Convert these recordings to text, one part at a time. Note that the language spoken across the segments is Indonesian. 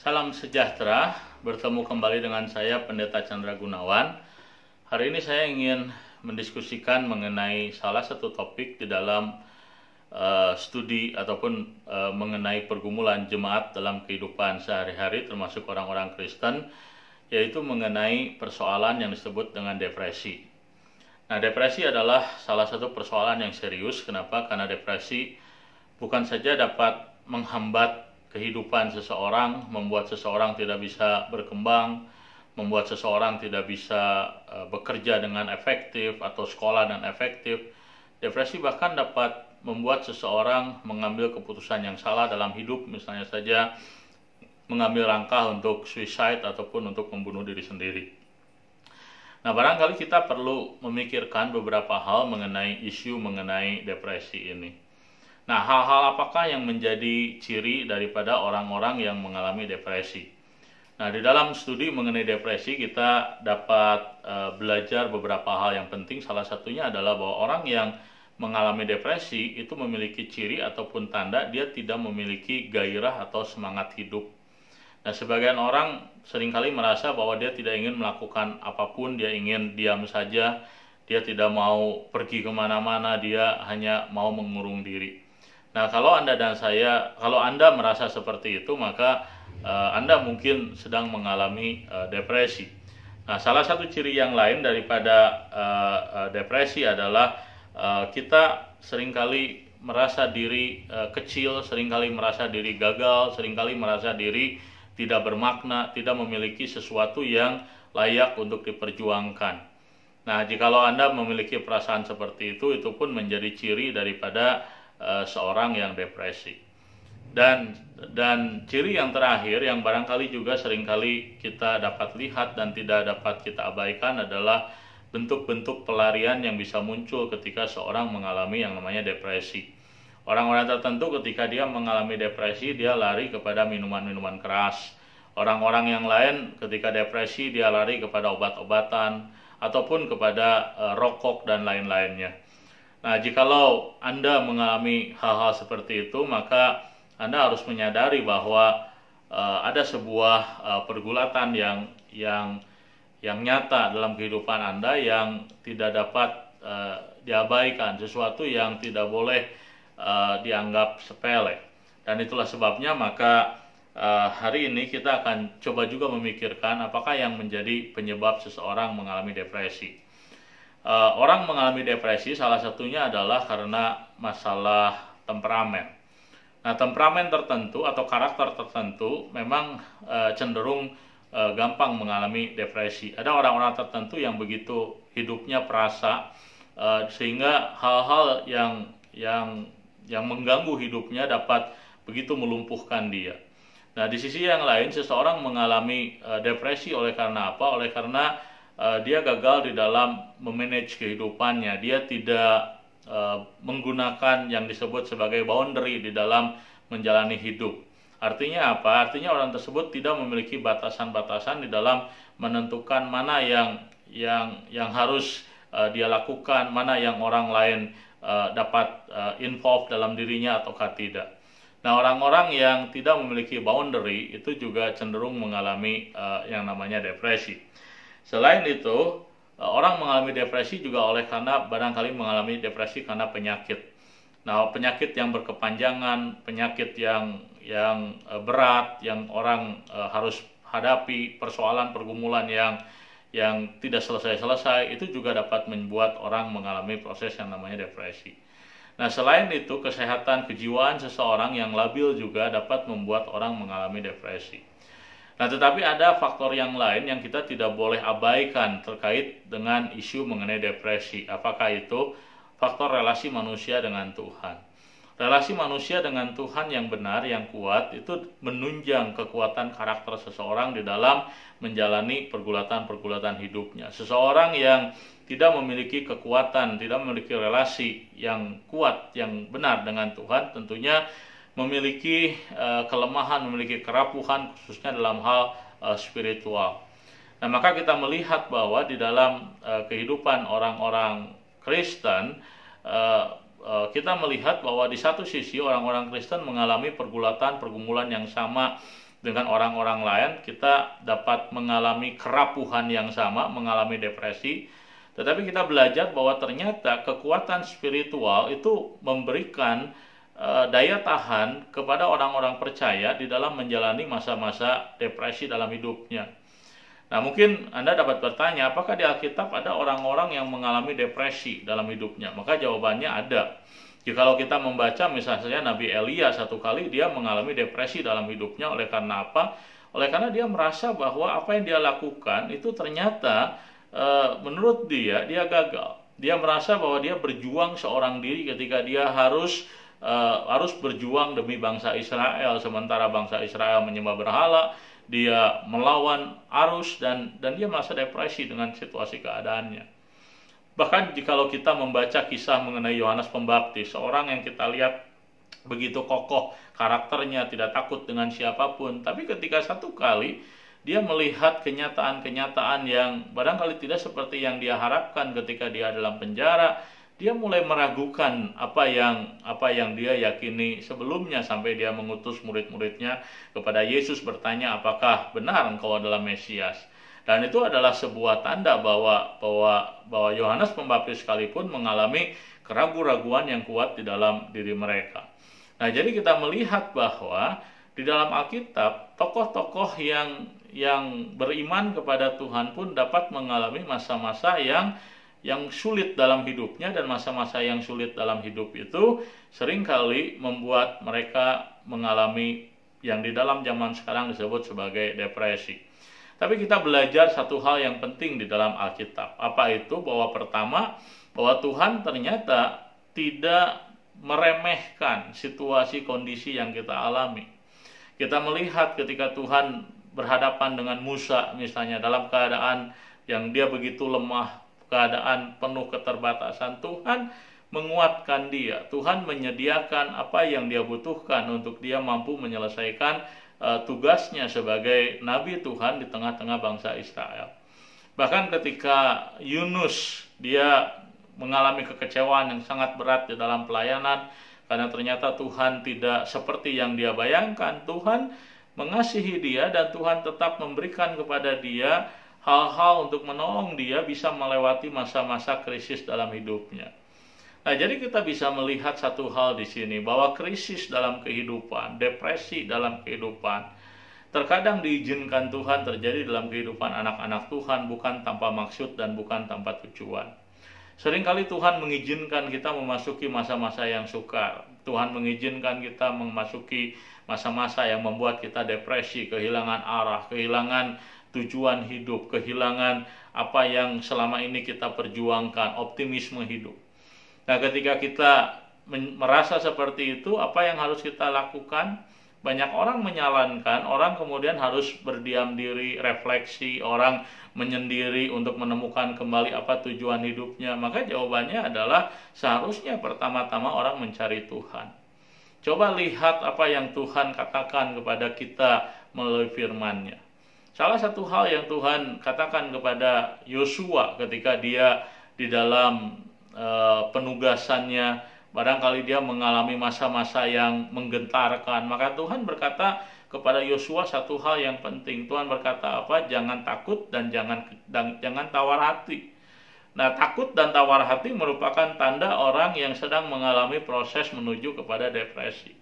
Salam sejahtera, bertemu kembali dengan saya Pendeta Chandra Gunawan. Hari ini saya ingin mendiskusikan mengenai salah satu topik di dalam studi ataupun mengenai pergumulan jemaat dalam kehidupan sehari-hari termasuk orang-orang Kristen, yaitu mengenai persoalan yang disebut dengan depresi. Nah, depresi adalah salah satu persoalan yang serius. Kenapa? Karena depresi bukan saja dapat menghambat kehidupan seseorang, membuat seseorang tidak bisa berkembang, membuat seseorang tidak bisa bekerja dengan efektif atau sekolah dengan efektif. Depresi bahkan dapat membuat seseorang mengambil keputusan yang salah dalam hidup, misalnya saja mengambil langkah untuk suicide ataupun untuk membunuh diri sendiri. Nah, barangkali kita perlu memikirkan beberapa hal mengenai isu mengenai depresi ini. Nah, hal-hal apakah yang menjadi ciri daripada orang-orang yang mengalami depresi? Nah, di dalam studi mengenai depresi kita dapat belajar beberapa hal yang penting. Salah satunya adalah bahwa orang yang mengalami depresi itu memiliki ciri ataupun tanda dia tidak memiliki gairah atau semangat hidup. Nah, sebagian orang seringkali merasa bahwa dia tidak ingin melakukan apapun, dia ingin diam saja, dia tidak mau pergi kemana-mana, dia hanya mau mengurung diri. Nah, kalau Anda merasa seperti itu, maka Anda mungkin sedang mengalami depresi. Nah, salah satu ciri yang lain daripada depresi adalah kita seringkali merasa diri kecil, seringkali merasa diri gagal, seringkali merasa diri tidak bermakna, tidak memiliki sesuatu yang layak untuk diperjuangkan. Nah, jikalau Anda memiliki perasaan seperti itu pun menjadi ciri daripada seorang yang depresi. Dan ciri yang terakhir yang barangkali juga seringkali kita dapat lihat dan tidak dapat kita abaikan adalah bentuk-bentuk pelarian yang bisa muncul ketika seorang mengalami yang namanya depresi. Orang-orang tertentu ketika dia mengalami depresi, dia lari kepada minuman-minuman keras. Orang-orang yang lain ketika depresi, dia lari kepada obat-obatan ataupun kepada rokok dan lain-lainnya. Nah, jikalau Anda mengalami hal-hal seperti itu, maka Anda harus menyadari bahwa ada sebuah pergulatan yang nyata dalam kehidupan Anda yang tidak dapat diabaikan, sesuatu yang tidak boleh dianggap sepele. Dan itulah sebabnya maka hari ini kita akan coba juga memikirkan apakah yang menjadi penyebab seseorang mengalami depresi. Orang mengalami depresi salah satunya adalah karena masalah temperamen. Nah, temperamen tertentu atau karakter tertentu memang cenderung gampang mengalami depresi. Ada orang-orang tertentu yang begitu hidupnya perasa sehingga hal-hal yang mengganggu hidupnya dapat begitu melumpuhkan dia. Nah, di sisi yang lain seseorang mengalami depresi oleh karena apa? Oleh karena dia gagal di dalam memanage kehidupannya. Dia tidak menggunakan yang disebut sebagai boundary di dalam menjalani hidup. Artinya apa? Artinya orang tersebut tidak memiliki batasan-batasan di dalam menentukan mana yang harus dia lakukan, mana yang orang lain dapat involve dalam dirinya ataukah tidak. Nah, orang-orang yang tidak memiliki boundary itu juga cenderung mengalami yang namanya depresi. Selain itu, orang mengalami depresi juga oleh karena barangkali mengalami depresi karena penyakit. Nah, penyakit yang berkepanjangan, penyakit yang berat, yang orang harus hadapi, persoalan pergumulan yang tidak selesai-selesai, itu juga dapat membuat orang mengalami proses yang namanya depresi. Nah, selain itu, kesehatan kejiwaan seseorang yang labil juga dapat membuat orang mengalami depresi. Nah, tetapi ada faktor yang lain yang kita tidak boleh abaikan terkait dengan isu mengenai depresi. Apakah itu? Faktor relasi manusia dengan Tuhan. Relasi manusia dengan Tuhan yang benar, yang kuat, itu menunjang kekuatan karakter seseorang di dalam menjalani pergulatan-pergulatan hidupnya. Seseorang yang tidak memiliki kekuatan, tidak memiliki relasi yang kuat, yang benar dengan Tuhan, tentunya memiliki kelemahan, memiliki kerapuhan khususnya dalam hal spiritual. Nah, maka kita melihat bahwa di dalam kehidupan orang-orang Kristen, kita melihat bahwa di satu sisi orang-orang Kristen mengalami pergumulan yang sama dengan orang-orang lain, kita dapat mengalami kerapuhan yang sama, mengalami depresi. Tetapi kita belajar bahwa ternyata kekuatan spiritual itu memberikan daya tahan kepada orang-orang percaya di dalam menjalani masa-masa depresi dalam hidupnya. Nah, mungkin Anda dapat bertanya, apakah di Alkitab ada orang-orang yang mengalami depresi dalam hidupnya? Maka jawabannya ada. Jikalau kita membaca misalnya Nabi Elia, satu kali dia mengalami depresi dalam hidupnya. Oleh karena apa? Oleh karena dia merasa bahwa apa yang dia lakukan itu ternyata menurut dia gagal. Dia merasa bahwa dia berjuang seorang diri ketika dia harus berjuang demi bangsa Israel, sementara bangsa Israel menyembah berhala, dia melawan arus, dan dia merasa depresi dengan situasi keadaannya. Bahkan jikalau kita membaca kisah mengenai Yohanes Pembaptis, seorang yang kita lihat begitu kokoh karakternya, tidak takut dengan siapapun, tapi ketika satu kali dia melihat kenyataan-kenyataan yang barangkali tidak seperti yang dia harapkan ketika dia dalam penjara, dia mulai meragukan apa yang dia yakini sebelumnya, sampai dia mengutus murid-muridnya kepada Yesus bertanya, apakah benar engkau adalah Mesias? Dan itu adalah sebuah tanda bahwa Yohanes Pembaptis sekalipun mengalami keraguan-raguan yang kuat di dalam diri mereka. Nah, jadi kita melihat bahwa di dalam Alkitab tokoh-tokoh yang beriman kepada Tuhan pun dapat mengalami masa-masa yang sulit dalam hidupnya, dan masa-masa yang sulit dalam hidup itu seringkali membuat mereka mengalami yang di dalam zaman sekarang disebut sebagai depresi. Tapi kita belajar satu hal yang penting di dalam Alkitab. Apa itu? Bahwa pertama, bahwa Tuhan ternyata tidak meremehkan situasi kondisi yang kita alami. Kita melihat ketika Tuhan berhadapan dengan Musa misalnya dalam keadaan yang dia begitu lemah, keadaan penuh keterbatasan, Tuhan menguatkan dia. Tuhan menyediakan apa yang dia butuhkan untuk dia mampu menyelesaikan tugasnya sebagai Nabi Tuhan di tengah-tengah bangsa Israel. Bahkan ketika Yunus, dia mengalami kekecewaan yang sangat berat di dalam pelayanan, karena ternyata Tuhan tidak seperti yang dia bayangkan. Tuhan mengasihi dia, dan Tuhan tetap memberikan kepada dia hal-hal untuk menolong dia bisa melewati masa-masa krisis dalam hidupnya. Nah, jadi kita bisa melihat satu hal di sini, bahwa krisis dalam kehidupan, depresi dalam kehidupan, terkadang diizinkan Tuhan terjadi dalam kehidupan anak-anak Tuhan, bukan tanpa maksud dan bukan tanpa tujuan. Seringkali Tuhan mengizinkan kita memasuki masa-masa yang sukar. Tuhan mengizinkan kita memasuki masa-masa yang membuat kita depresi, kehilangan arah, kehilangan tujuan hidup, kehilangan apa yang selama ini kita perjuangkan, optimisme hidup. Nah, ketika kita merasa seperti itu, apa yang harus kita lakukan? Banyak orang menyalankan, orang kemudian harus berdiam diri, refleksi, orang menyendiri untuk menemukan kembali apa tujuan hidupnya. Maka jawabannya adalah seharusnya pertama-tama orang mencari Tuhan. Coba lihat apa yang Tuhan katakan kepada kita melalui firman-Nya. Salah satu hal yang Tuhan katakan kepada Yosua ketika dia di dalam penugasannya, barangkali dia mengalami masa-masa yang menggentarkan, maka Tuhan berkata kepada Yosua satu hal yang penting. Tuhan berkata apa? Jangan takut dan jangan tawar hati. Nah, takut dan tawar hati merupakan tanda orang yang sedang mengalami proses menuju kepada depresi.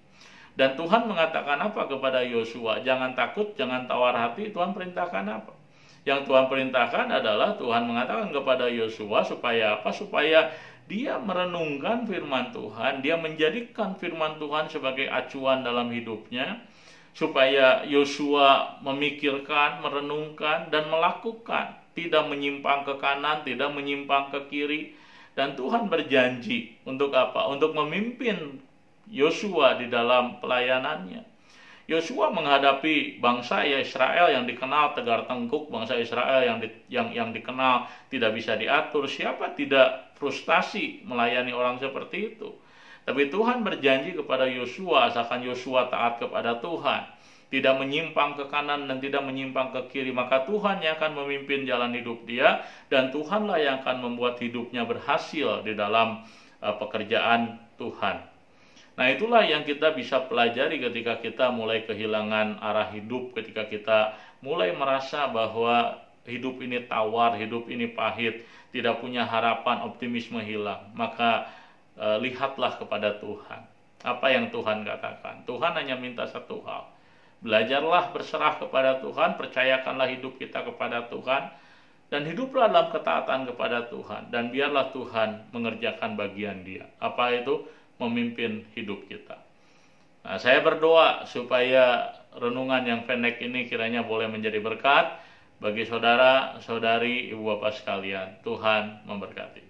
Dan Tuhan mengatakan apa kepada Yosua? Jangan takut, jangan tawar hati. Tuhan perintahkan apa? Yang Tuhan perintahkan adalah Tuhan mengatakan kepada Yosua supaya apa? Supaya dia merenungkan firman Tuhan, dia menjadikan firman Tuhan sebagai acuan dalam hidupnya, supaya Yosua memikirkan, merenungkan, dan melakukan, tidak menyimpang ke kanan, tidak menyimpang ke kiri. Dan Tuhan berjanji untuk apa? Untuk memimpin Yosua di dalam pelayanannya. Yosua menghadapi bangsa Israel yang dikenal tegar tengkuk, bangsa Israel yang dikenal tidak bisa diatur. Siapa tidak frustasi melayani orang seperti itu? Tapi Tuhan berjanji kepada Yosua, asalkan Yosua taat kepada Tuhan, tidak menyimpang ke kanan dan tidak menyimpang ke kiri, maka Tuhan yang akan memimpin jalan hidup dia, dan Tuhanlah yang akan membuat hidupnya berhasil di dalam pekerjaan Tuhan. Nah, itulah yang kita bisa pelajari ketika kita mulai kehilangan arah hidup, ketika kita mulai merasa bahwa hidup ini tawar, hidup ini pahit, tidak punya harapan, optimisme hilang. Maka lihatlah kepada Tuhan. Apa yang Tuhan katakan? Tuhan hanya minta satu hal. Belajarlah berserah kepada Tuhan, percayakanlah hidup kita kepada Tuhan, dan hiduplah dalam ketaatan kepada Tuhan, dan biarlah Tuhan mengerjakan bagian Dia. Apa itu? Memimpin hidup kita. Nah, saya berdoa supaya renungan yang pendek ini kiranya boleh menjadi berkat bagi saudara, saudari, ibu bapak sekalian. Tuhan memberkati.